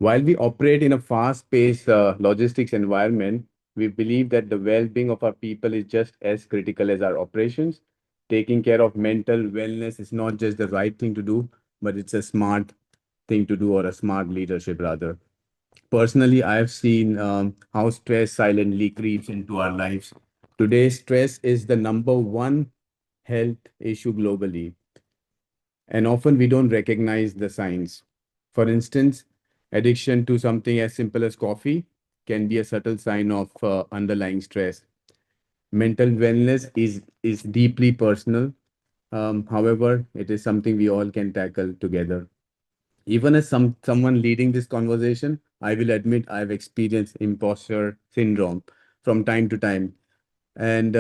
While we operate in a fast-paced logistics environment, we believe that the well-being of our people is just as critical as our operations. Taking care of mental wellness is not just the right thing to do, but it's a smart thing to do, or a smart leadership rather. Personally, I have seen how stress silently creeps into our lives. Today, stress is the number one health issue globally, and often we don't recognize the signs. For instance, addiction to something as simple as coffee can be a subtle sign of underlying stress. Mental wellness is deeply personal. However, it is something we all can tackle together. Even as someone leading this conversation, I will admit I've experienced imposter syndrome from time to time. And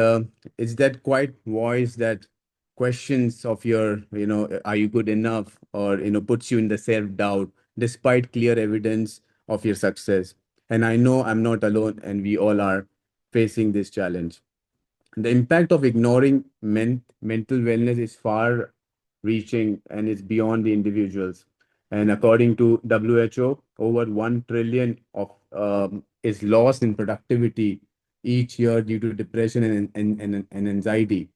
it's that quiet voice that questions of your, are you good enough? Or, puts you in the self-doubt despite clear evidence of your success. And I know I'm not alone, and we all are facing this challenge. The impact of ignoring mental wellness is far reaching, and it's beyond the individuals. And according to WHO, over 1 trillion of is lost in productivity each year due to depression and anxiety.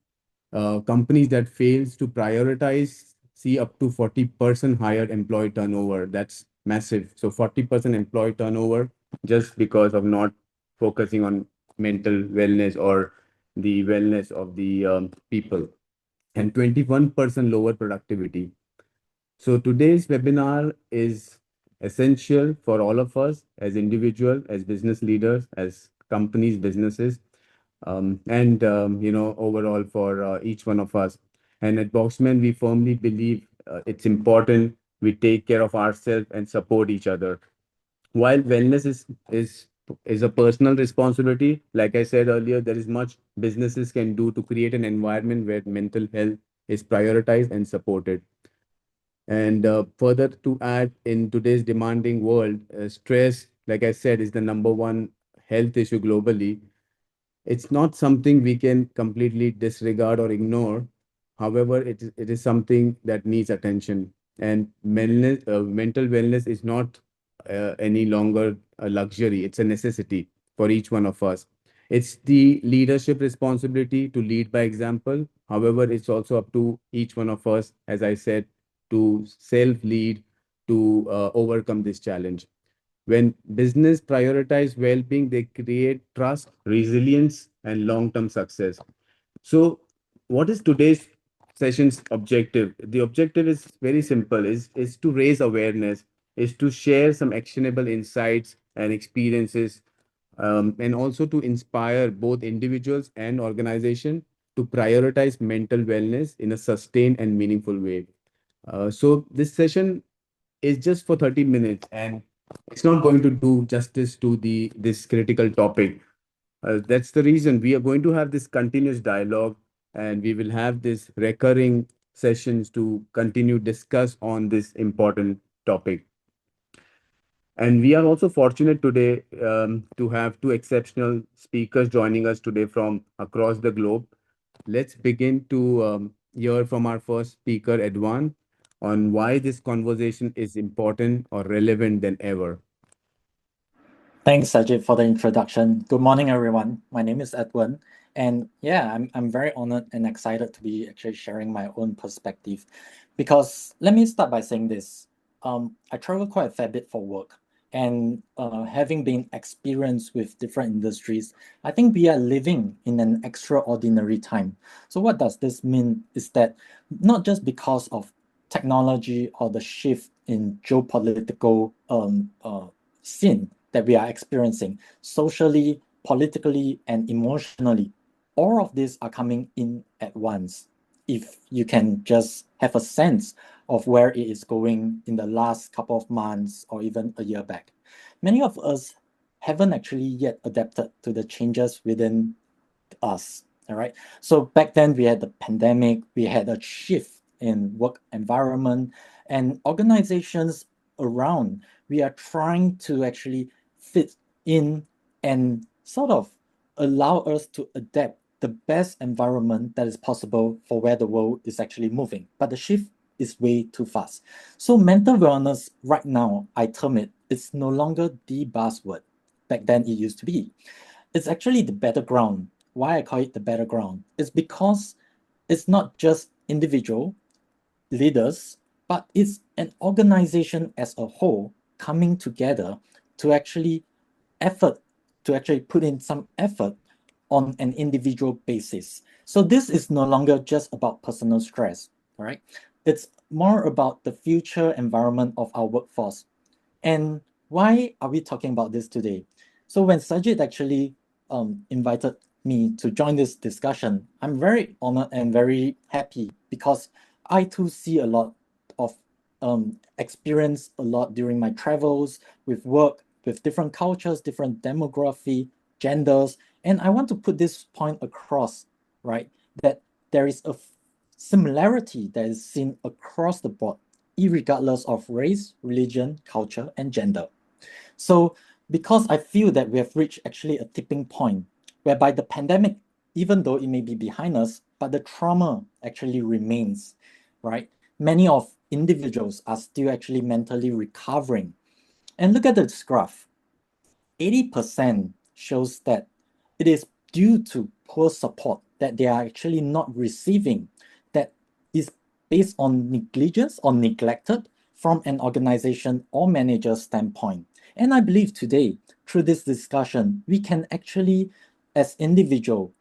Companies that fails to prioritize see up to 40% higher employee turnover. That's massive. So 40% employee turnover just because of not focusing on mental wellness or the wellness of the people, and 21% lower productivity. So today's webinar is essential for all of us as individuals, as business leaders, as companies, businesses, and overall for each one of us. And at Boxman, we firmly believe it's important we take care of ourselves and support each other. While wellness is a personal responsibility, like I said earlier, there is much businesses can do to create an environment where mental health is prioritized and supported. And further to add, in today's demanding world, stress, like I said, is the number one health issue globally. It's not something we can completely disregard or ignore. However, it is something that needs attention. And mental wellness is not any longer a luxury, it's a necessity for each one of us. It's the leadership responsibility to lead by example. However, it's also up to each one of us, as I said, to self lead to overcome this challenge. When business prioritize well-being, they create trust, resilience, and long-term success. So, what is today's session's objective? The objective is very simple: is to raise awareness, is to share some actionable insights and experiences, and also to inspire both individuals and organization to prioritize mental wellness in a sustained and meaningful way. So this session is just for 30 minutes, and it's not going to do justice to the this critical topic. That's the reason we are going to have this continuous dialogue, and we will have this recurring sessions to continue discuss on this important topic. And we are also fortunate today to have two exceptional speakers joining us today from across the globe. Let's begin to hear from our first speaker, Edwan, on why this conversation is important or relevant than ever. Thanks, Sajid, for the introduction. Good morning, everyone. My name is Edwan, and yeah, I'm very honored and excited to be actually sharing my own perspective. Because let me start by saying this: I travel quite a fair bit for work, and having been experienced with different industries, I think we are living in an extraordinary time. So what does this mean? Is that not just because of technology or the shift in geopolitical scene that we are experiencing socially, politically, and emotionally. All of these are coming in at once. If you can just have a sense of where it is going in the last couple of months or even a year back, many of us haven't actually yet adapted to the changes within us. All right. So back then we had the pandemic, we had a shift in work environment, and organizations around, we are trying to actually fit in and sort of allow us to adapt the best environment that is possible for where the world is actually moving. But the shift is way too fast. So mental wellness right now, I term it it's no longer the buzzword. Back then it used to be. It's actually the battleground. Why I call it the battleground is because it's not just individual leaders, but it's an organization as a whole coming together to actually effort to actually put in some effort on an individual basis. So this is no longer just about personal stress, all right? It's more about the future environment of our workforce. And why are we talking about this today? So when Sajid actually invited me to join this discussion, I'm very honored and very happy because I too see a lot of experience a lot during my travels with work, with different cultures, different demography, genders, and I want to put this point across, right? That there is a similarity that is seen across the board, irregardless of race, religion, culture, and gender. So, because I feel that we have reached actually a tipping point whereby the pandemic, even though it may be behind us, but the trauma actually remains, right? Many of individuals are still actually mentally recovering. And look at this graph. 80% shows that it is due to poor support that they are actually not receiving, that is based on negligence or neglected from an organization or manager standpoint. And I believe today, through this discussion, we can actually, as individual,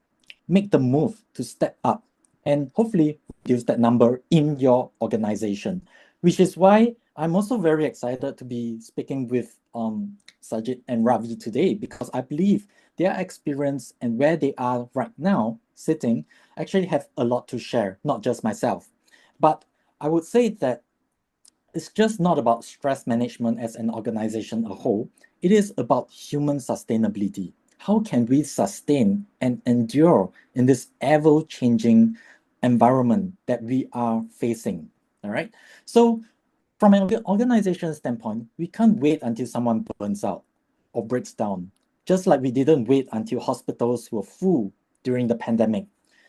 make the move to step up and hopefully reduce that number in your organization, which is why I'm also very excited to be speaking with Sajid and Ravi today because I believe their experience and where they are right now sitting actually have a lot to share, not just myself. But I would say that it's just not about stress management as an organization a whole. It is about human sustainability. How can we sustain and endure in this ever-changing environment that we are facing? All right. So from an organization standpoint, we can't wait until someone burns out or breaks down, just like we didn't wait until hospitals were full during the pandemic.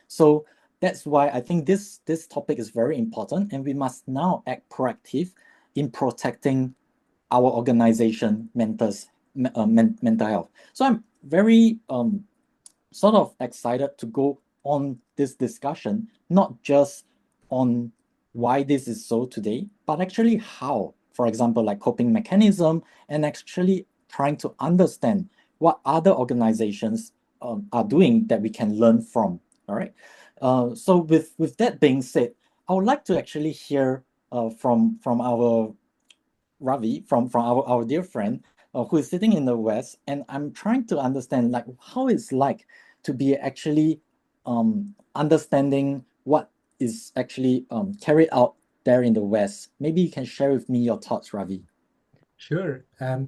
So that's why I think this topic is very important, and we must now act proactive in protecting our organization mental health. So I'm very sort of excited to go on this discussion, not just on why this is so today, but actually how. For example, like coping mechanism, and actually trying to understand what other organizations are doing that we can learn from. All right. So with that being said, I would like to actually hear from our Ravi, from our dear friend who is sitting in the West, and I'm trying to understand like how it's like to be actually understanding what is actually carried out there in the West. Maybe you can share with me your thoughts, Ravi. Sure.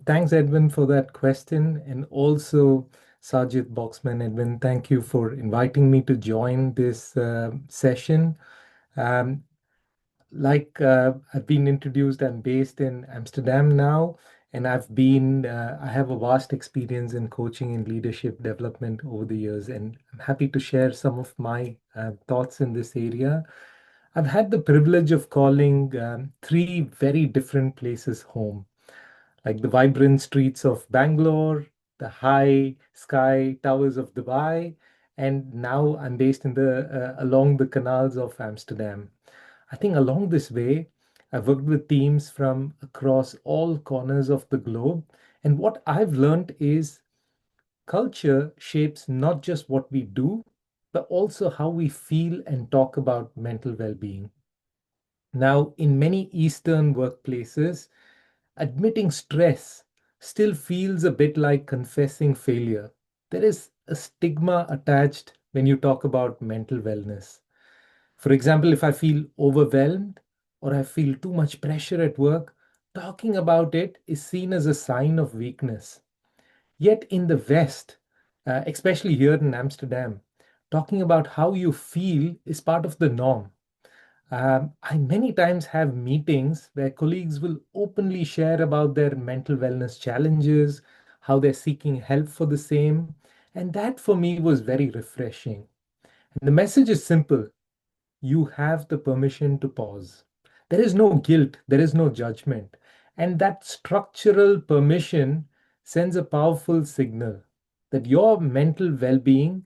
Thanks, Edwin, for that question. And also, Sajid Boxman, Edwin, thank you for inviting me to join this session. Um, I've been introduced, I'm based in Amsterdam now, and I have a vast experience in coaching and leadership development over the years, and I'm happy to share some of my thoughts in this area. I've had the privilege of calling three very different places home, like the vibrant streets of Bangalore, the high sky towers of Dubai, and now I'm based in the along the canals of Amsterdam. I think along this way, I've worked with teams from across all corners of the globe, and what I've learned is culture shapes not just what we do, but also how we feel and talk about mental well-being. Now, in many Eastern workplaces, admitting stress still feels a bit like confessing failure. There is a stigma attached when you talk about mental wellness. For example, if I feel overwhelmed or I feel too much pressure at work, talking about it is seen as a sign of weakness. Yet in the West, especially here in Amsterdam, talking about how you feel is part of the norm. I many times have meetings where colleagues will openly share about their mental wellness challenges, how they're seeking help for the same. And that for me was very refreshing. And the message is simple: you have the permission to pause. There is no guilt, there is no judgment. And that structural permission sends a powerful signal that your mental well being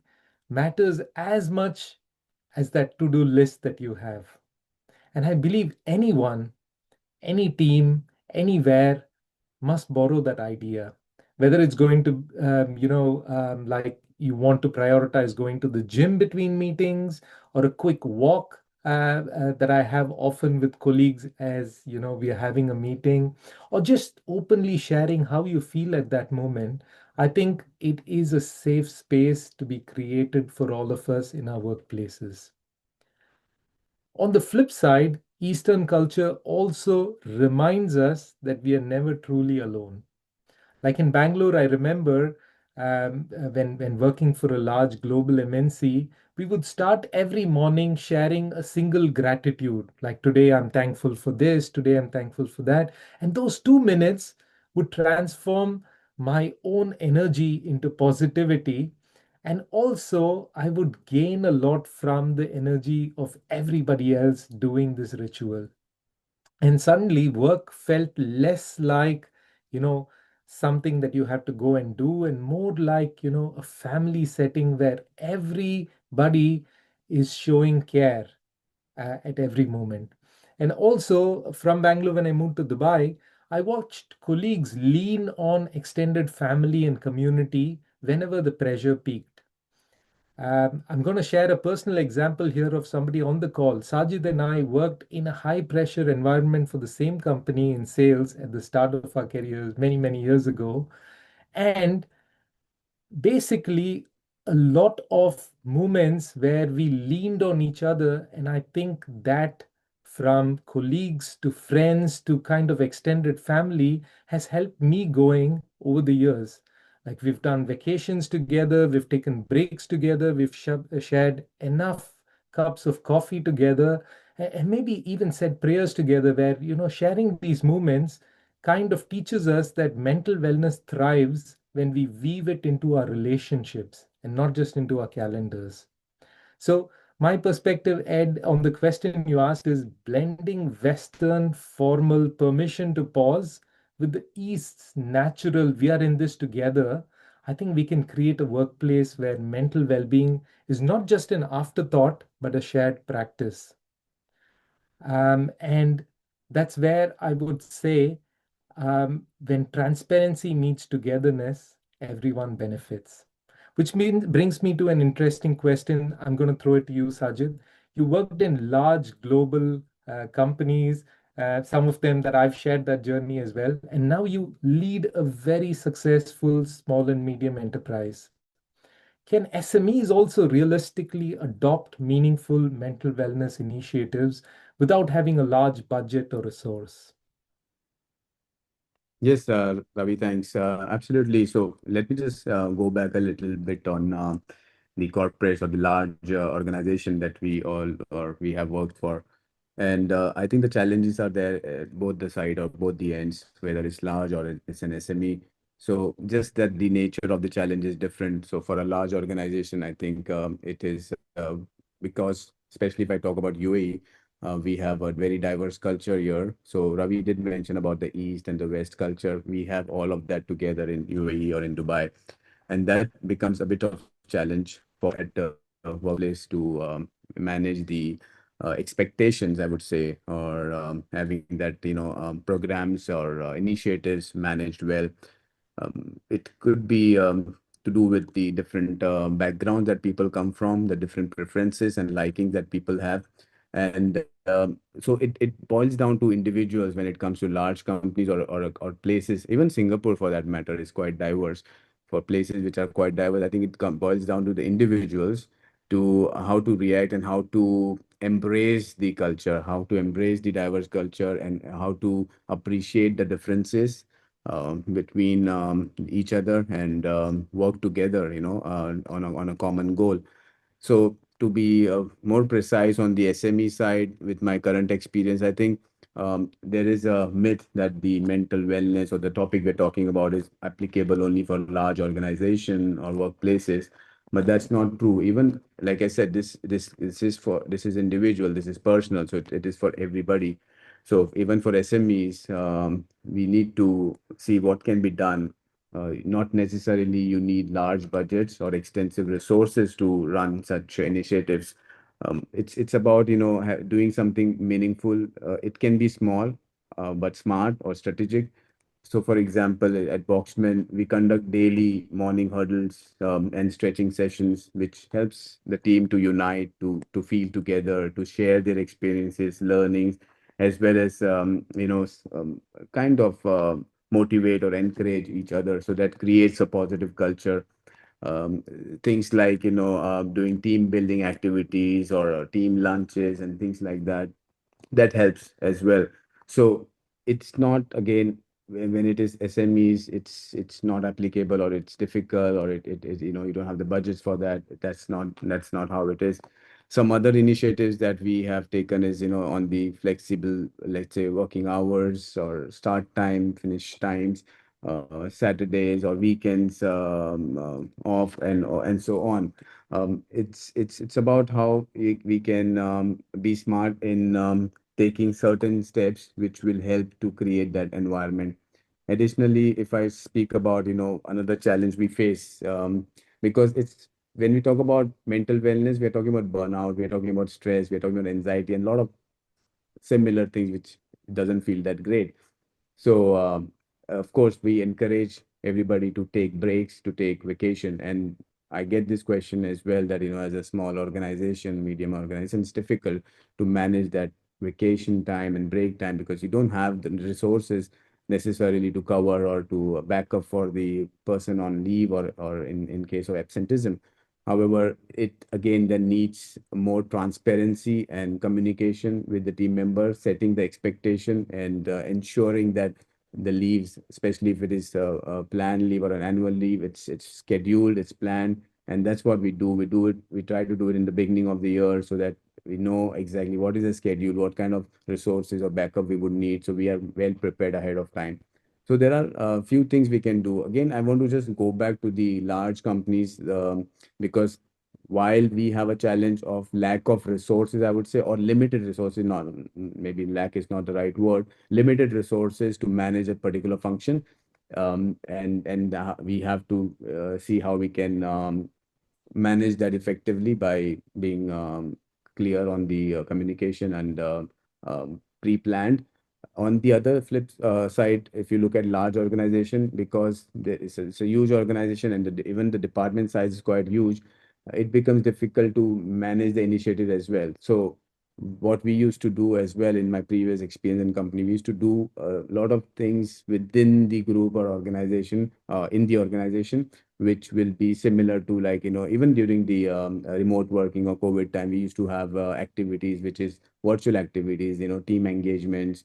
matters as much as that to do list that you have. And I believe anyone, any team, anywhere must borrow that idea. Whether it's going to, like you want to prioritize going to the gym between meetings or a quick walk that I have often with colleagues as we are having a meeting, or just openly sharing how you feel at that moment. I think it is a safe space to be created for all of us in our workplaces. On the flip side, Eastern culture also reminds us that we are never truly alone. Like in Bangalore, I remember when working for a large global MNC, we would start every morning sharing a single gratitude. Like today, I'm thankful for this. Today, I'm thankful for that. And those 2 minutes would transform my own energy into positivity. And also, I would gain a lot from the energy of everybody else doing this ritual. And suddenly work felt less like you know something that you have to go and do, and more like a family setting where everybody is showing care at every moment. And also from Bangalore, when I moved to Dubai, I watched colleagues lean on extended family and community whenever the pressure peaked. I'm going to share a personal example here of somebody on the call. Sajid and I worked in a high pressure environment for the same company in sales at the start of our careers many, many years ago. And basically, a lot of moments where we leaned on each other. And I think that from colleagues to friends to kind of extended family has helped me going over the years. Like we've done vacations together, we've taken breaks together, we've shared enough cups of coffee together, and maybe even said prayers together, where, sharing these moments kind of teaches us that mental wellness thrives when we weave it into our relationships and not just into our calendars. So, my perspective, Ed, on the question you asked is blending Western formal permission to pause with the East's natural, we are in this together. I think we can create a workplace where mental well being is not just an afterthought, but a shared practice. And that's where I would say when transparency meets togetherness, everyone benefits. Which brings me to an interesting question. I'm going to throw it to you, Sajid. You worked in large global companies, some of them that I've shared that journey as well. And now you lead a very successful small and medium enterprise. Can SMEs also realistically adopt meaningful mental wellness initiatives without having a large budget or resource? Yes, Ravi, thanks. Absolutely. So let me just go back a little bit on the corporates or the large organization that we all or we have worked for. And I think the challenges are there at both the side or both the ends, whether it's large or it's an SME. So just that the nature of the challenge is different. So for a large organization, I think it is because, especially if I talk about UAE, we have a very diverse culture here. So Ravi did mention about the East and the West culture. We have all of that together in UAE or in Dubai, and that becomes a bit of challenge for that workplace to manage the expectations, I would say, or having that programs or initiatives managed well. It could be to do with the different backgrounds that people come from, the different preferences and likings that people have. And so it boils down to individuals when it comes to large companies or places. Even Singapore, for that matter, is quite diverse. For places which are quite diverse, I think it boils down to the individuals to how to react and how to embrace the culture, how to embrace the diverse culture, and how to appreciate the differences between each other and work together, on a common goal. So to be more precise on the SME side, with my current experience, I think there is a myth that the mental wellness or the topic we're talking about is applicable only for large organization or workplaces. But that's not true. Even like I said, this is individual, this is personal, so it is for everybody. So even for SMEs, we need to see what can be done. Not necessarily you need large budgets or extensive resources to run such initiatives. It's about doing something meaningful. It can be small, but smart or strategic. So, for example, at Boxman, we conduct daily morning hurdles and stretching sessions, which helps the team to unite, to feel together, to share their experiences, learnings, as well as kind of motivate or encourage each other. So that creates a positive culture. um, Things like doing team building activities or team lunches and things like that, that helps as well. So it's not, again, when it is SMEs, it's not applicable, or it's difficult, or you don't have the budgets for that. That's not how it is. Some other initiatives that we have taken is, on the flexible, let's say, working hours or start time, finish times, Saturdays or weekends, off, and so on. It's about how we can be smart in taking certain steps which will help to create that environment. Additionally, if I speak about, another challenge we face, because it's when we talk about mental wellness, we're talking about burnout, we're talking about stress, we're talking about anxiety, and a lot of similar things which doesn't feel that great. So, of course, we encourage everybody to take breaks, to take vacation. And I get this question as well that, as a small organization, medium organization, it's difficult to manage that vacation time and break time because you don't have the resources necessarily to cover or to back up for the person on leave, or in case of absenteeism. However, it again then needs more transparency and communication with the team members, setting the expectation and ensuring that the leaves, especially if it is a planned leave or an annual leave, it's scheduled, it's planned, and that's what we do. We do it. We try to do it in the beginning of the year so that we know exactly what is the schedule, what kind of resources or backup we would need, so we are well prepared ahead of time. So there are a few things we can do. Again, I want to just go back to the large companies, because while we have a challenge of lack of resources, I would say, or limited resources, not maybe lack is not the right word, limited resources to manage a particular function, and we have to see how we can manage that effectively by being clear on the communication and pre-planned. On the other flip side, if you look at large organization, because it's a huge organization and even the department size is quite huge, it becomes difficult to manage the initiative as well. So what we used to do as well in my previous experience in company, we used to do a lot of things within the group or organization, in the organization, which will be similar to, like, even during the remote working or COVID time, we used to have activities, which is virtual activities, team engagements,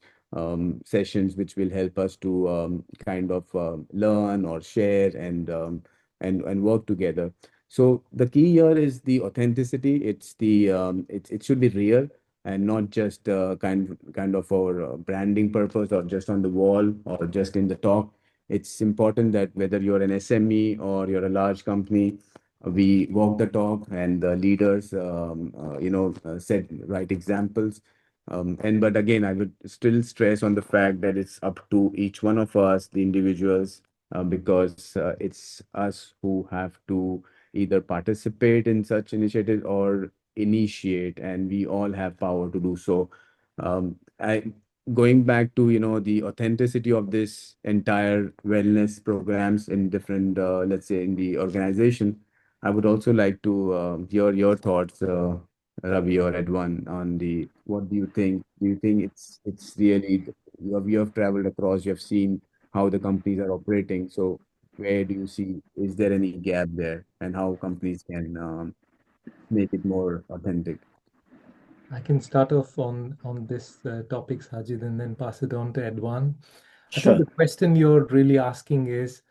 sessions, which will help us to kind of learn or share and work together. So the key here is the authenticity. It should be real and not just kind of for branding purpose or just on the wall or just in the talk. It's important that whether you're an SME or you're a large company, we walk the talk, and the leaders, set right examples. And but again, I would still stress on the fact that it's up to each one of us, the individuals, because it's us who have to either participate in such initiatives or initiate, and we all have power to do so. I Going back to the authenticity of this entire wellness programs in different, let's say, in the organization, I would also like to hear your thoughts, Ravi or Edwan, on the what do you think? Do you think it's really you have traveled across, you have seen how the companies are operating. So where do you see, is there any gap there, and how companies can make it more authentic? I can start off on this topic, Sajid, and then pass it on to Edwan. I think Sure. the question you're really asking is,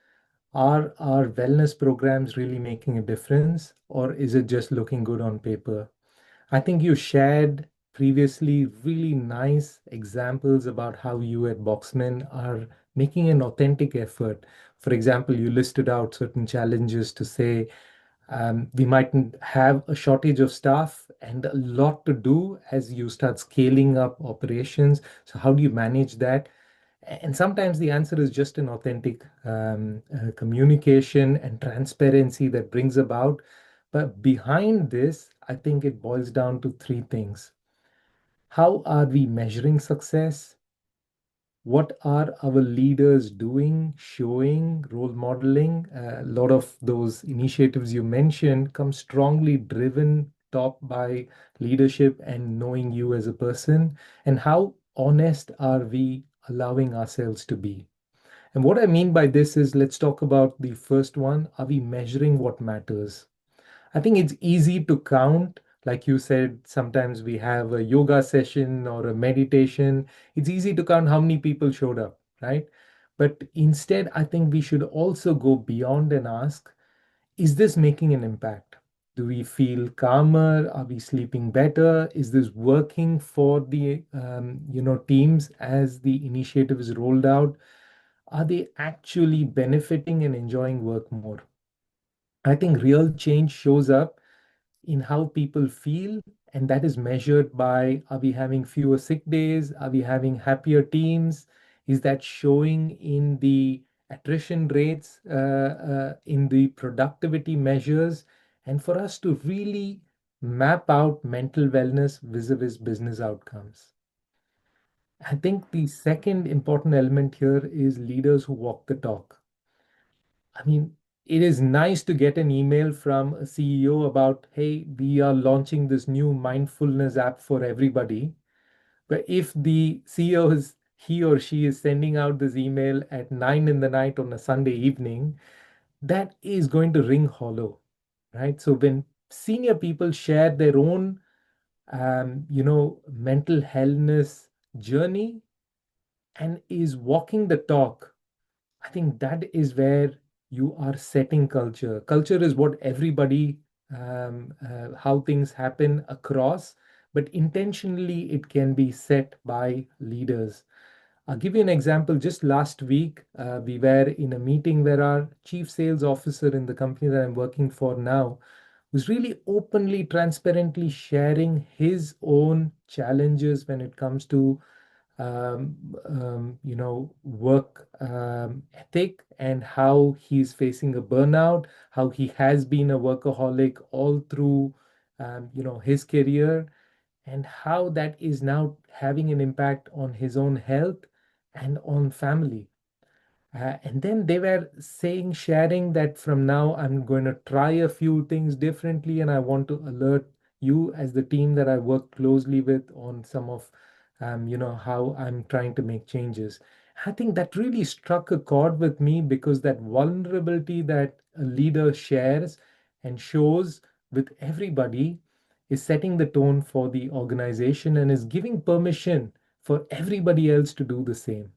are our wellness programs really making a difference, or is it just looking good on paper? I think you shared previously really nice examples about how you at Boxman are making an authentic effort. For example, you listed out certain challenges to say, We might have a shortage of staff and a lot to do as you start scaling up operations. So, how do you manage that? And sometimes the answer is just an authentic communication and transparency that brings about. But behind this, I think it boils down to three things. How are we measuring success? What are our leaders doing, showing, role modeling? A lot of those initiatives you mentioned come strongly driven top by leadership and knowing you as a person. And how honest are we allowing ourselves to be? And what I mean by this is let's talk about the first one. Are we measuring what matters? I think it's easy to count. Like you said, sometimes we have a yoga session or a meditation. It's easy to count how many people showed up, right? But instead, I think we should also go beyond and ask, is this making an impact? Do we feel calmer? Are we sleeping better? Is this working for the teams as the initiative is rolled out? Are they actually benefiting and enjoying work more? I think real change shows up in how people feel, and that is measured by, are we having fewer sick days? Are we having happier teams? Is that showing in the attrition rates, in the productivity measures? And for us to really map out mental wellness vis-a-vis business outcomes. I think the second important element here is leaders who walk the talk. I mean, it is nice to get an email from a CEO about, hey, we are launching this new mindfulness app for everybody. But if the CEO is, he or she is sending out this email at 9 in the night on a Sunday evening, that is going to ring hollow, right? So when senior people share their own, mental healthness journey and is walking the talk, I think that is where you are setting culture. Culture is what everybody, how things happen across, but intentionally it can be set by leaders. I'll give you an example. Just last week, we were in a meeting where our chief sales officer in the company that I'm working for now was really openly, transparently sharing his own challenges when it comes to work ethic and how he's facing a burnout, how he has been a workaholic all through, his career, and how that is now having an impact on his own health and on family. And then they were saying, sharing that from now I'm going to try a few things differently, and I want to alert you as the team that I work closely with on some of, how I'm trying to make changes. I think that really struck a chord with me because that vulnerability that a leader shares and shows with everybody is setting the tone for the organization and is giving permission for everybody else to do the same.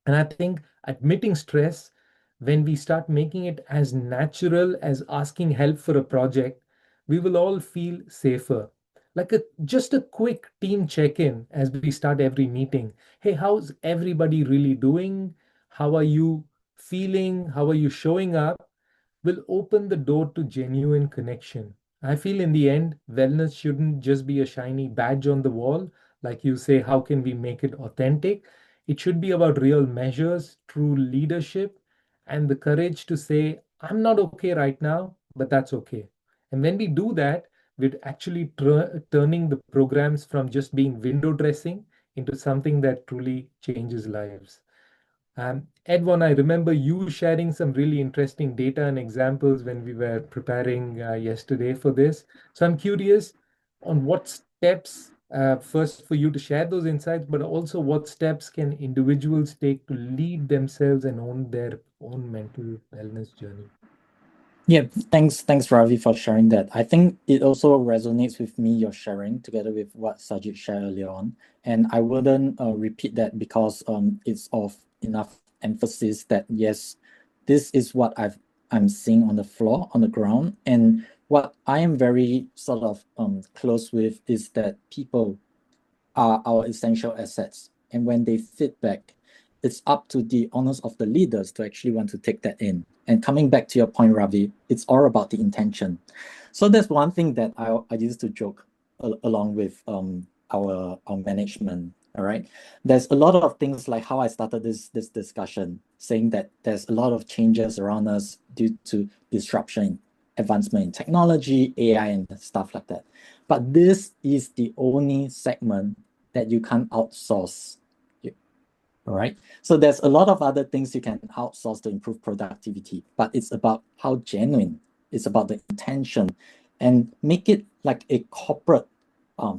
And I think admitting stress, when we start making it as natural as asking help for a project, we will all feel safer. Like just a quick team check-in as we start every meeting. Hey, how's everybody really doing? How are you feeling? How are you showing up? Will open the door to genuine connection. I feel in the end, wellness shouldn't just be a shiny badge on the wall. Like you say, how can we make it authentic? It should be about real measures, true leadership, and the courage to say, I'm not okay right now, but that's okay. And when we do that, we're actually turning the programs from just being window dressing into something that truly changes lives. Edwan, I remember you sharing some really interesting data and examples when we were preparing yesterday for this. So I'm curious on what steps, first for you to share those insights, but also what steps can individuals take to lead themselves and own their own mental wellness journey? Yeah, thanks, Ravi, for sharing that. I think it also resonates with me, your sharing, together with what Sajid shared earlier on. And I wouldn't repeat that because it's of enough emphasis that yes, this is what I'm seeing on the floor, on the ground. And what I am very sort of close with is that people are our essential assets. And when they feedback, it's up to the honors of the leaders to actually want to take that in. And coming back to your point, Ravi, it's all about the intention. So that's one thing that I used to joke along with our management. All right, there's a lot of things like how I started this discussion, saying that there's a lot of changes around us due to disruption, advancement in technology, AI, and stuff like that. But this is the only segment that you can't outsource. All right. So there's a lot of other things you can outsource to improve productivity, but it's about how genuine, it's about the intention, and make it like a corporate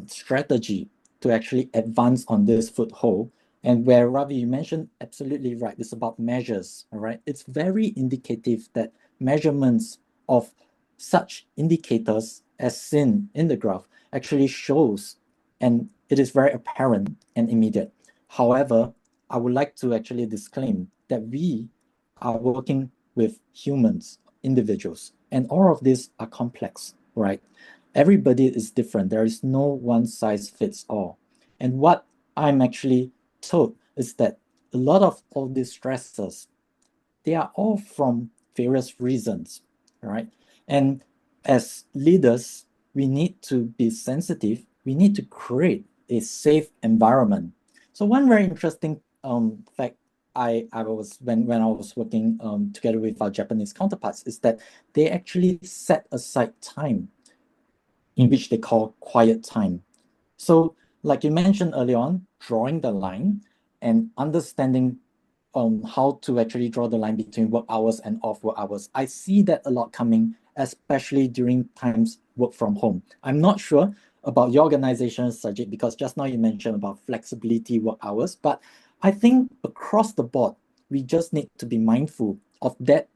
strategy to actually advance on this foothold. And where Ravi, you mentioned absolutely right, it's about measures. All right. It's very indicative that measurements of such indicators as seen in the graph actually shows, and it is very apparent and immediate. However, I would like to actually disclaim that we are working with humans, individuals, and all of these are complex, right? Everybody is different. There is no one size fits all. And what I'm actually told is that a lot of all these stresses, they are all from various reasons, right? And as leaders, we need to be sensitive. We need to create a safe environment. So one very interesting fact I was when I was working together with our Japanese counterparts is that they actually set aside time in which they call quiet time. So like you mentioned early on, drawing the line and understanding how to actually draw the line between work hours and off work hours. I see that a lot coming, especially during times work from home. I'm not sure about your organization, Sajid, because just now you mentioned about flexibility work hours, but I think across the board, we just need to be mindful of that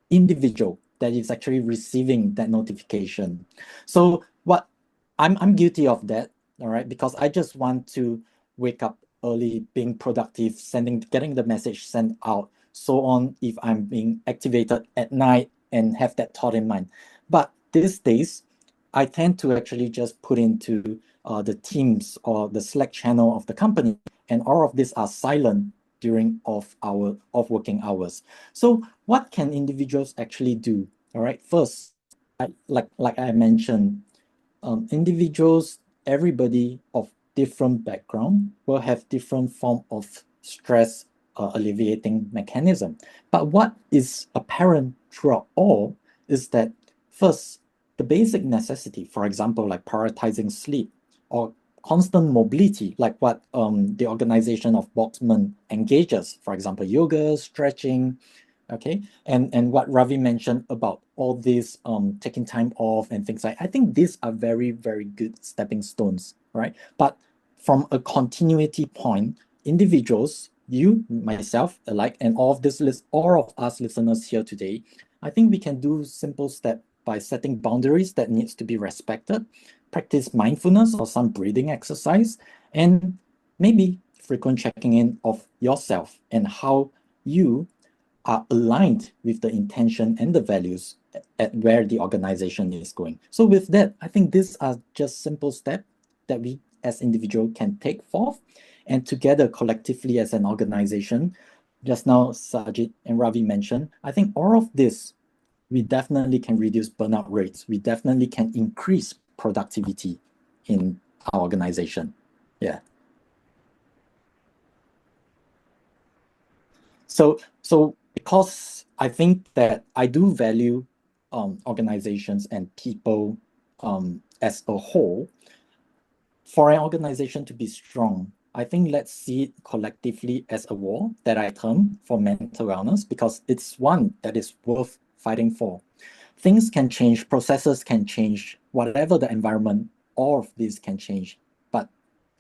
individual that is actually receiving that notification. So what I'm guilty of that, all right, because I just want to wake up early, being productive, getting the message sent out, so on, if I'm being activated at night and have that thought in mind. But these days, I tend to actually just put into the Teams or the Slack channel of the company, and all of these are silent during off working hours. So what can individuals actually do? All right, first, like I mentioned, individuals, everybody of different background will have different form of stress alleviating mechanism. But what is apparent throughout all is that first, the basic necessity, for example, like prioritizing sleep or constant mobility, like what the organization of Boxman engages, for example, yoga, stretching, okay, and what Ravi mentioned about all these taking time off and things like, I think these are very, very good stepping stones, right? But from a continuity point, individuals, you, myself alike, and all of us listeners here today, I think we can do simple step by setting boundaries that needs to be respected, practice mindfulness or some breathing exercise, and maybe frequent checking in of yourself and how you are aligned with the intention and the values at where the organization is going. So with that, I think these are just simple steps that we as individual can take forth, and together collectively as an organization, just now Sajid and Ravi mentioned, I think all of this, we definitely can reduce burnout rates. We definitely can increase productivity in our organization. Yeah. So because I think that I do value organizations and people as a whole, for an organization to be strong, I think let's see it collectively as a war that I term for mental wellness, because it's one that is worth fighting for. Things can change, processes can change, whatever the environment, all of this can change. But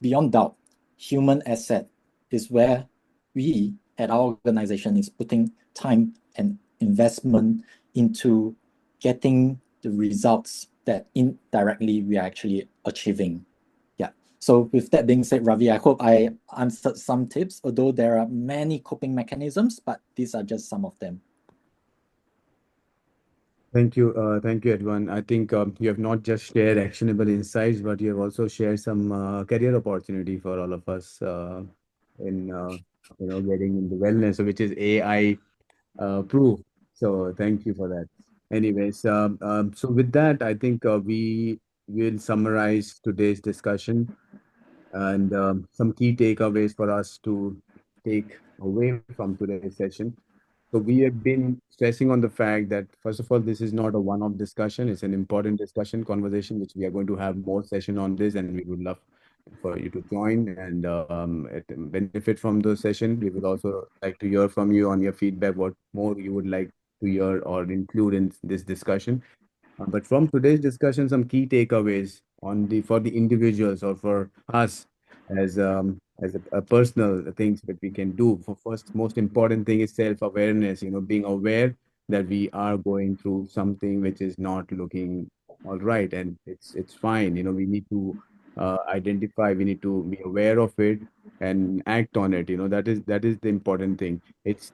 beyond doubt, human asset is where we at our organization is putting time and investment into getting the results that indirectly we are actually achieving. Yeah. So with that being said, Ravi, I hope I answered some tips, although there are many coping mechanisms, but these are just some of them. Thank you, Edwan. I think you have not just shared actionable insights, but you have also shared some career opportunity for all of us in getting into wellness, so which is AI proof. So thank you for that. Anyways, so with that, I think we will summarize today's discussion and some key takeaways for us to take away from today's session. So we have been stressing on the fact that first of all, this is not a one-off discussion. It's an important discussion, conversation, which we are going to have more session on this, and we would love for you to join and benefit from the session. We would also like to hear from you on your feedback, what more you would like to hear or include in this discussion. But from today's discussion, some key takeaways on the for the individuals or for us as a personal things that we can do. For first, most important thing is self-awareness. Being aware that we are going through something which is not looking all right, and it's fine. We need to identify. We need to be aware of it and act on it. That is the important thing. It's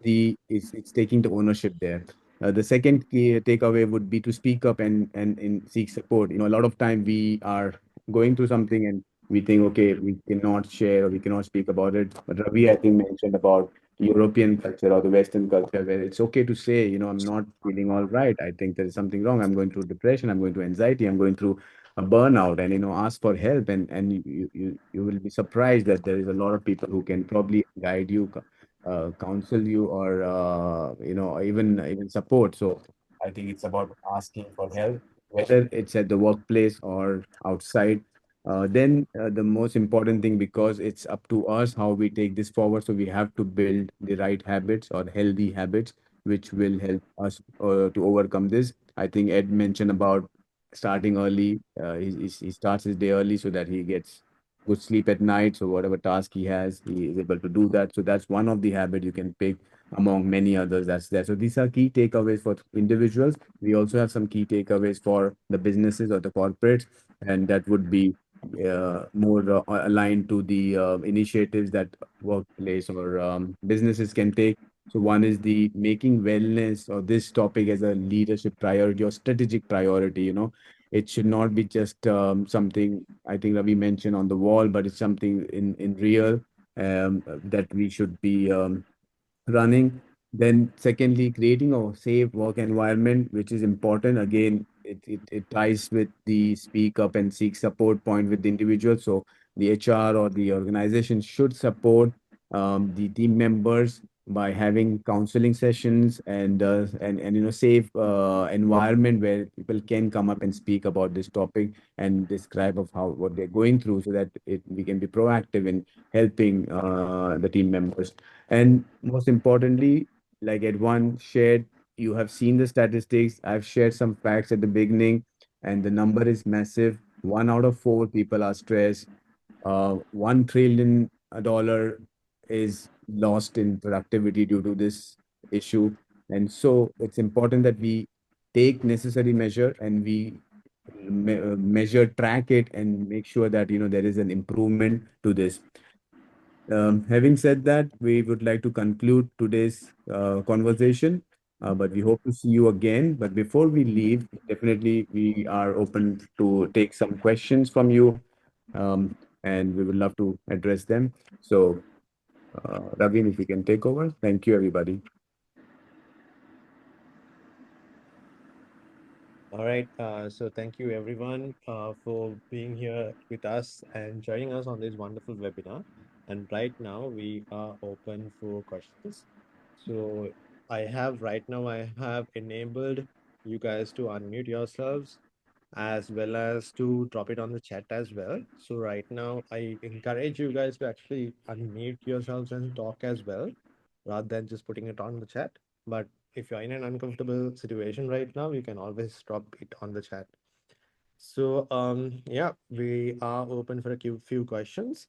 taking the ownership there. The second key takeaway would be to speak up and seek support. A lot of time we are going through something and we think, okay, we cannot share or we cannot speak about it. But Ravi, I think, mentioned about European culture or the Western culture where it's okay to say, I'm not feeling all right. I think there is something wrong. I'm going through depression. I'm going through anxiety. I'm going through a burnout, and ask for help. And you will be surprised that there is a lot of people who can probably guide you, counsel you, or even support. So I think it's about asking for help, whether it's at the workplace or outside. Then the most important thing, because it's up to us how we take this forward. So we have to build the right habits or healthy habits, which will help us to overcome this. I think Ed mentioned about starting early. He starts his day early so that he gets good sleep at night. So whatever task he has, he is able to do that. So that's one of the habit you can pick among many others that's there. So these are key takeaways for individuals. We also have some key takeaways for the businesses or the corporates, and that would be more aligned to the initiatives that workplace or businesses can take. So one is the making wellness or this topic as a leadership priority or strategic priority. It should not be just something I think Ravi mentioned on the wall, but it's something in real that we should be running. Then, secondly, creating a safe work environment, which is important. Again, it ties with the speak up and seek support point with the individual. So, the HR or the organization should support the team members by having counseling sessions and safe environment where people can come up and speak about this topic and describe of how what they're going through, so that we can be proactive in helping the team members. And most importantly, like Edwan shared, you have seen the statistics. I've shared some facts at the beginning, and the number is massive. One out of four people are stressed. $1 trillion is lost in productivity due to this issue. And so it's important that we take necessary measure and we measure, track it, and make sure that there is an improvement to this. Having said that, we would like to conclude today's conversation, but we hope to see you again. But before we leave, definitely we are open to take some questions from you, and we would love to address them. So, Ravin, if you can take over. Thank you, everybody. All right. So thank you everyone for being here with us and joining us on this wonderful webinar. And right now we are open for questions. So I have enabled you guys to unmute yourselves as well as to drop it on the chat as well. So right now I encourage you guys to actually unmute yourselves and talk as well, rather than just putting it on the chat. But if you're in an uncomfortable situation right now, you can always drop it on the chat. So yeah, we are open for a few questions.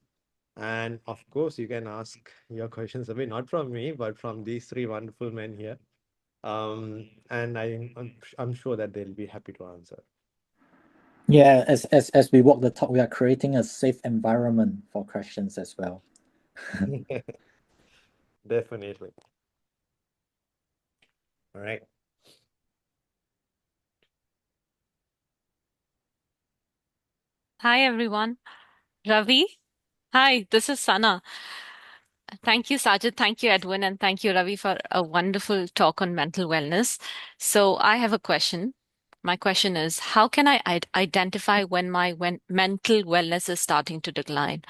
And of course, you can ask your questions away, not from me, but from these three wonderful men here. And I'm sure that they'll be happy to answer. Yeah, as we walk the talk, we are creating a safe environment for questions as well. Definitely. All right. Hi, everyone. Ravi. Hi, this is Sana. Thank you, Sajid. Thank you, Edwin. And thank you, Ravi, for a wonderful talk on mental wellness. So, I have a question. My question is, how can I identify when my mental wellness is starting to decline?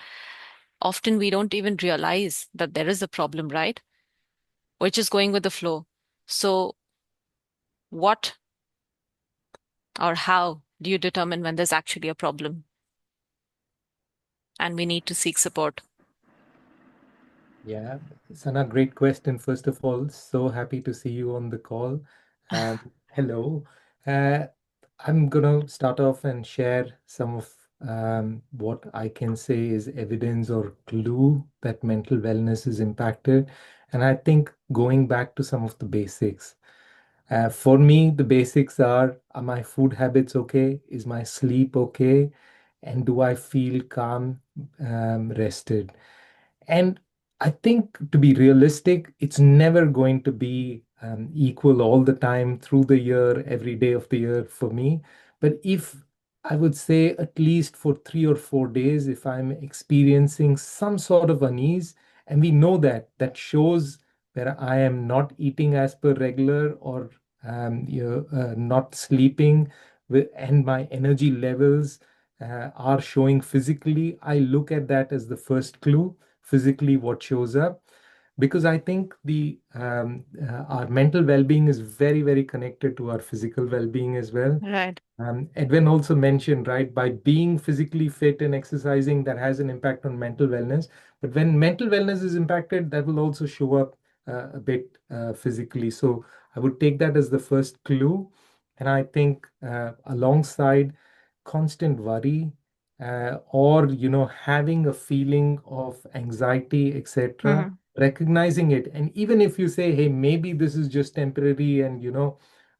Often we don't even realize that there is a problem, right? We're just going with the flow. So, what or how do you determine when there's actually a problem and we need to seek support? Yeah, Sana, great question. First of all, so happy to see you on the call. Hello. Uh, I'm gonna start off and share some of what I can say is evidence or clue that mental wellness is impacted. And I think going back to some of the basics. For me, the basics are my food habits okay? Is my sleep okay? And do I feel calm, rested? And I think to be realistic, it's never going to be equal all the time through the year, every day of the year for me. But if I would say at least for 3 or 4 days, if I'm experiencing some sort of unease, and we know that that shows where I am not eating as per regular or not sleeping and my energy levels are showing physically, I look at that as the first clue physically what shows up because I think the our mental well-being is very very connected to our physical well-being as well. Right. Edwin also mentioned, right, by being physically fit and exercising, that has an impact on mental wellness. But when mental wellness is impacted, that will also show up a bit physically. So I would take that as the first clue. And I think alongside constant worry or, having a feeling of anxiety, etc., Hmm. recognizing it. And even if you say, hey, maybe this is just temporary and,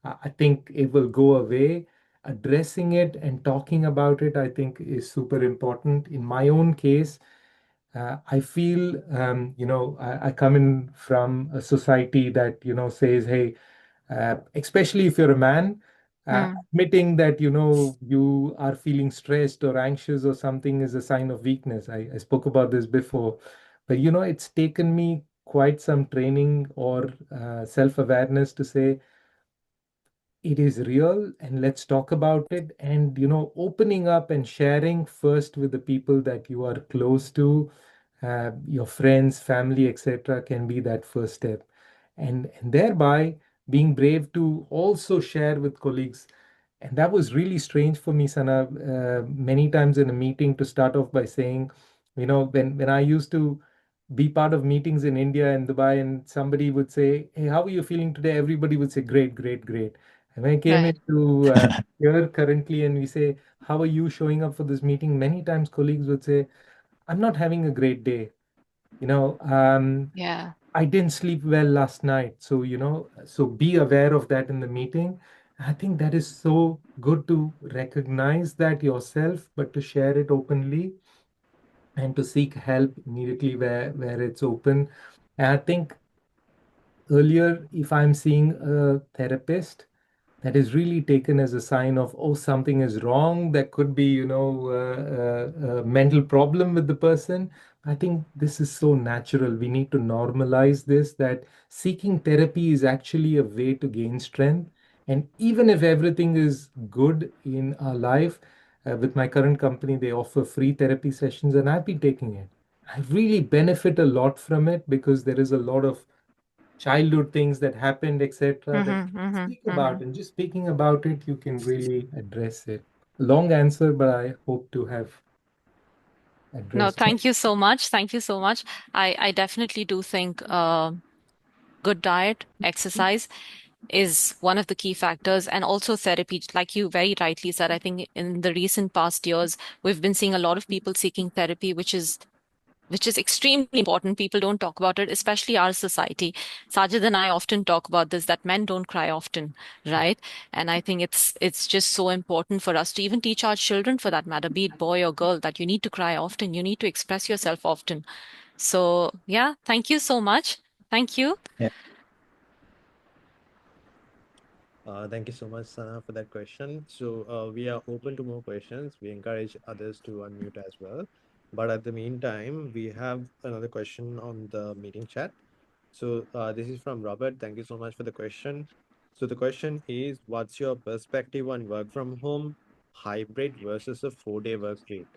I think it will go away, addressing it and talking about it, I think, is super important. In my own case, I feel, I come in from a society that, says, hey, especially if you're a man, Hmm. admitting that, you are feeling stressed or anxious or something is a sign of weakness. I spoke about this before, but, it's taken me quite some training or self-awareness to say, it is real and let's talk about it, and opening up and sharing first with the people that you are close to, your friends, family, etc., can be that first step, and thereby being brave to also share with colleagues. And that was really strange for me, Sana, many times in a meeting, to start off by saying, when I used to be part of meetings in India and Dubai, and somebody would say, hey, how are you feeling today? Everybody would say, great, great, great. And when I came Right. into here currently and we say, how are you showing up for this meeting? Many times colleagues would say, I'm not having a great day. You know, Yeah. I didn't sleep well last night. So, so be aware of that in the meeting. I think that is so good to recognize that yourself, but to share it openly and to seek help immediately where it's open. And I think earlier, if I'm seeing a therapist, that is really taken as a sign of, oh, something is wrong. That could be, a mental problem with the person. I think this is so natural. We need to normalize this, that seeking therapy is actually a way to gain strength. And even if everything is good in our life, with my current company, they offer free therapy sessions, and I've been taking it. I really benefit a lot from it because there is a lot of childhood things that happened, etc., that Hmm. Hmm. speak Hmm. about. And just speaking about it, you can really address it. Long answer, but I hope to have No, addressed it. thank you so much. Thank you so much. I definitely do think good diet, exercise is one of the key factors, and also therapy. Like you very rightly said, I think in the recent past years, we've been seeing a lot of people seeking therapy, which is extremely important. People don't talk about it, especially our society. Sajid and I often talk about this, that men don't cry often, right? And I think it's just so important for us to even teach our children, for that matter, be it boy or girl, that you need to cry often, you need to express yourself often. So yeah, thank you so much. Thank you. Yeah. Thank you so much, Sana, for that question. So we are open to more questions. We encourage others to unmute as well. But at the meantime, we have another question on the meeting chat. So this is from Robert. Thank you so much for the question. So the question is, what's your perspective on work from home, hybrid versus a 4-day work week,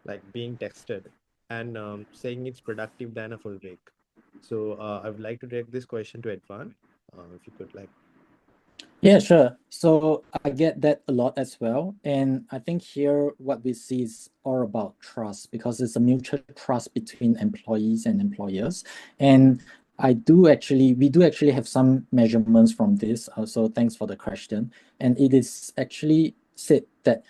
like being texted and saying it's productive than a full week? So I would like to direct this question to Edvan. If you could like. Yeah, sure. So I get that a lot as well. And I think here what we see is all about trust because it's a mutual trust between employees and employers. And we do actually have some measurements from this. So thanks for the question. And it is actually said that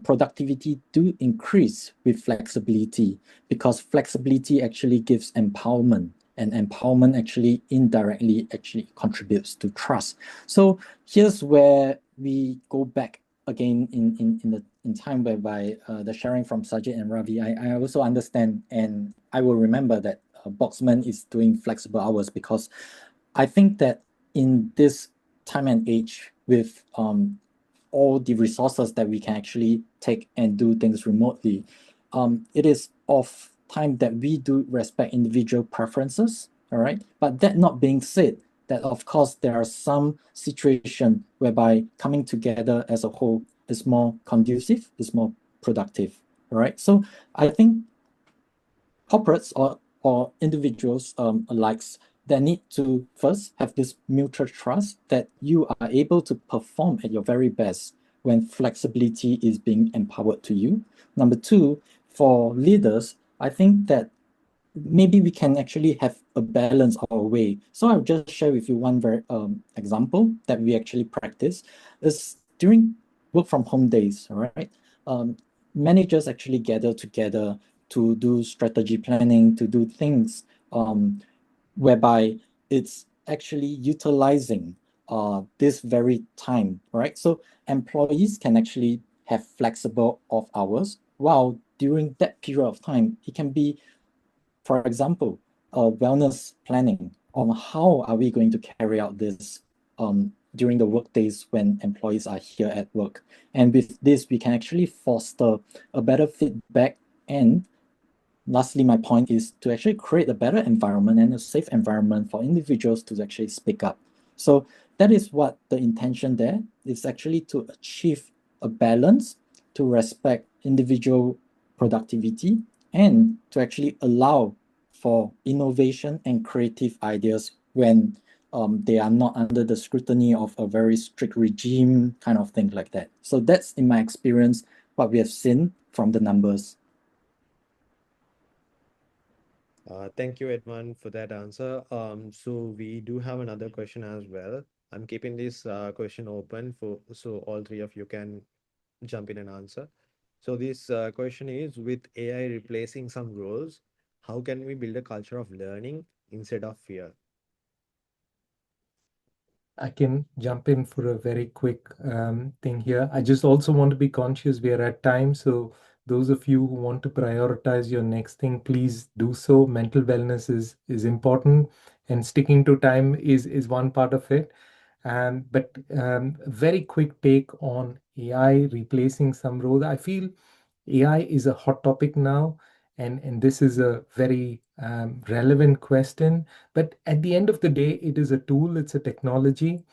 productivity do increase with flexibility because flexibility actually gives empowerment and empowerment actually indirectly actually contributes to trust. So here's where we go back again in time whereby the sharing from Sajid and Ravi, I also understand and I will remember that Boxman is doing flexible hours because I think that in this time and age with all the resources that we can actually take and do things remotely, it is of time that we do respect individual preferences, all right? But that not being said, that of course there are some situation whereby coming together as a whole is more conducive, is more productive, all right? So I think corporates or individuals alikes that need to first have this mutual trust that you are able to perform at your very best when flexibility is being empowered to you. Number two, for leaders, I think that maybe we can actually have a balance our way. So I'll just share with you one very example that we actually practice is during work from home days, all right? Um, Managers actually gather together to do strategy planning, to do things whereby it's actually utilizing this very time, right? So employees can actually have flexible off hours while during that period of time, it can be, for example, wellness planning on how are we going to carry out this during the work days when employees are here at work. And with this, we can actually foster a better feedback. And lastly, my point is to actually create a better environment and a safe environment for individuals to actually speak up. So that is what the intention there is actually to achieve a balance, to respect individual productivity, and to actually allow for innovation and creative ideas when they are not under the scrutiny of a very strict regime, kind of thing like that. So that's, in my experience, what we have seen from the numbers. Thank you, Edvan, for that answer. So we do have another question as well. I'm keeping this question open for so all three of you can jump in and answer. So this question is, with AI replacing some roles, how can we build a culture of learning instead of fear? I can jump in for a very quick thing here. I just also want to be conscious we are at time. So those of you who want to prioritize your next thing, please do so. Mental wellness is important, and sticking to time is one part of it. But very quick take on AI replacing some roles. I feel AI is a hot topic now, and this is a very relevant question. But at the end of the day, it is a tool, it's a technology,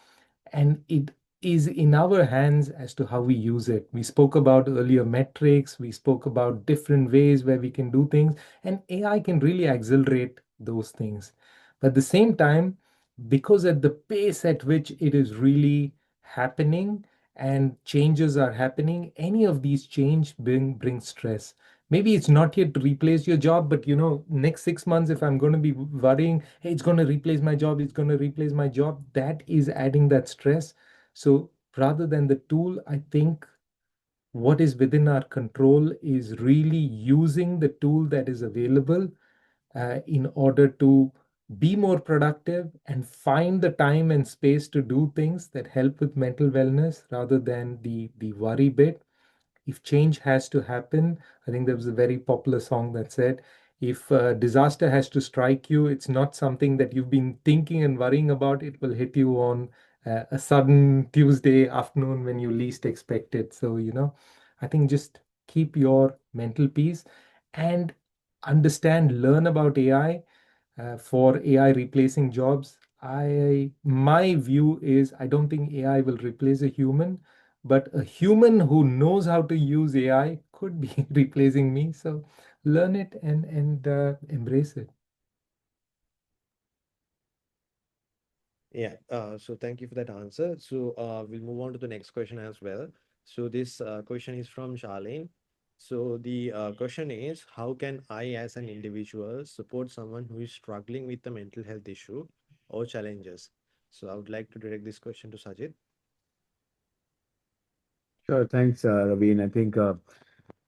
and it is in our hands as to how we use it. We spoke about earlier metrics, we spoke about different ways where we can do things, and AI can really accelerate those things. But at the same time, because at the pace at which it is really happening and changes are happening, any of these change bring stress. Maybe it's not yet to replace your job, but next 6 months, if I'm going to be worrying, hey, it's going to replace my job, it's going to replace my job, that is adding that stress. So rather than the tool, I think what is within our control is really using the tool that is available in order to be more productive and find the time and space to do things that help with mental wellness rather than the worry bit. If change has to happen, I think there was a very popular song that said, if disaster has to strike you, it's not something that you've been thinking and worrying about. It will hit you on a sudden Tuesday afternoon when you least expect it. So, I think just keep your mental peace. and understand, learn about AI for AI replacing jobs. My view is I don't think AI will replace a human, but a human who knows how to use AI could be replacing me. So learn it and embrace it. Yeah, so thank you for that answer. So we'll move on to the next question as well. So this question is from Charlene. So the question is, how can I as an individual support someone who is struggling with a mental health issue or challenges? So I would like to direct this question to Sajid. Sure, thanks, Ravi. And I think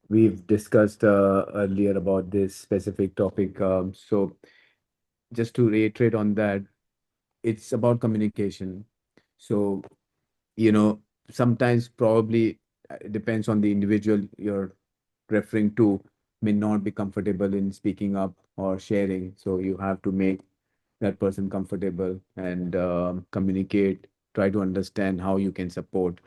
we've discussed earlier about this specific topic. So just to reiterate on that, it's about communication. So, sometimes probably it depends on the individual you're referring to may not be comfortable in speaking up or sharing. So you have to make that person comfortable and communicate, try to understand how you can support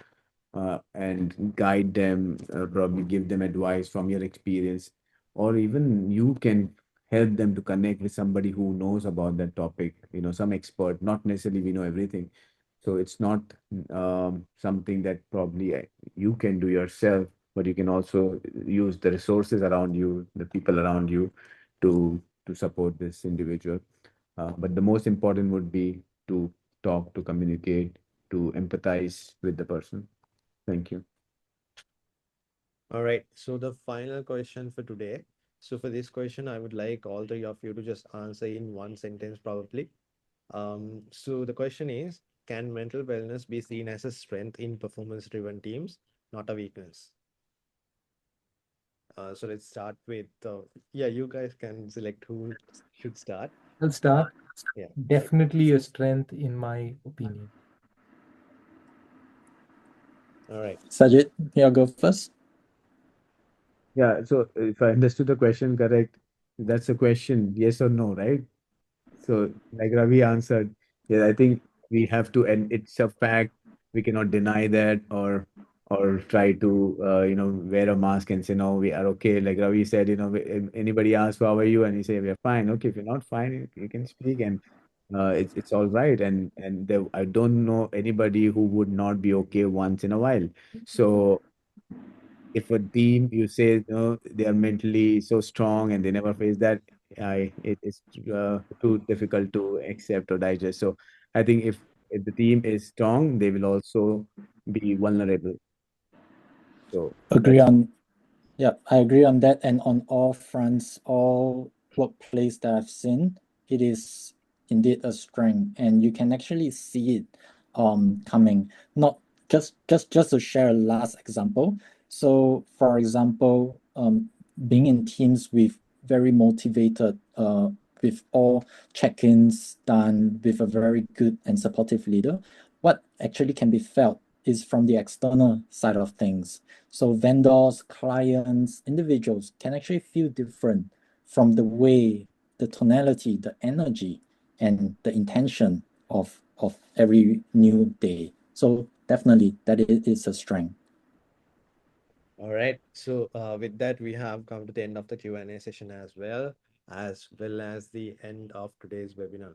and guide them, probably give them advice from your experience, or even you can help them to connect with somebody who knows about that topic, some expert, not necessarily we know everything. So it's not something that probably you can do yourself, but you can also use the resources around you, the people around you to support this individual. But the most important would be to talk, to communicate, to empathize with the person. Thank you. All right, so the final question for today. So for this question, I would like all three of you to just answer in one sentence, probably. So the question is, can mental wellness be seen as a strength in performance-driven teams, not a weakness? So let's start with, yeah, you guys can select who should start. I'll start. Yeah. Definitely a strength, in my opinion. All right. Sajid, you go first. Yeah, so if I understood the question correct, that's a question, yes or no, right? So, like Ravi answered, yeah, I think we have to, and it's a fact. We cannot deny that, or try to, wear a mask and say no, we are okay. Like Ravi said, anybody asks, how are you, and you say we are fine. Okay, if you're not fine, you can speak, and it's all right. And there, I don't know anybody who would not be okay once in a while. So if a team you say they are mentally so strong and they never face that, it is too difficult to accept or digest. So I think if the team is strong, they will also be vulnerable. So Agree that's on Yeah, I agree on that. And on all fronts, all workplace that I've seen, it is indeed a strength, and you can actually see it coming. Not just to share a last example. So, for example, being in teams with very motivated, with all check-ins done with a very good and supportive leader, what actually can be felt is from the external side of things. So vendors, clients, individuals can actually feel different from the way, the tonality, the energy, and the intention of every new day. So definitely that is a strength. All right. So with that, we have come to the end of the Q&A session as well as the end of today's webinar.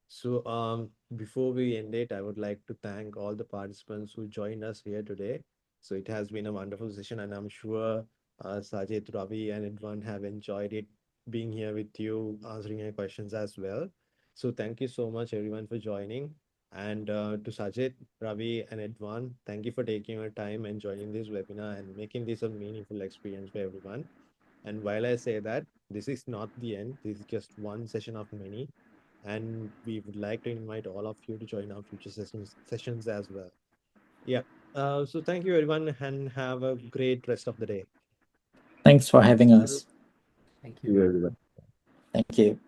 So before we end it, I would like to thank all the participants who joined us here today. So it has been a wonderful session, and I'm sure Sajid, Ravi, and everyone have enjoyed it being here with you, answering your questions as well. So thank you so much, everyone, for joining. And to Sajid, Ravi, and Edwan, thank you for taking your time and joining this webinar and making this a meaningful experience for everyone. And while I say that, this is not the end, this is just one session of many. And we would like to invite all of you to join our future sessions as well. Yeah. So thank you, everyone, and have a great rest of the day. Thanks for having Thank you. us. Thank you. you, everyone. Thank you.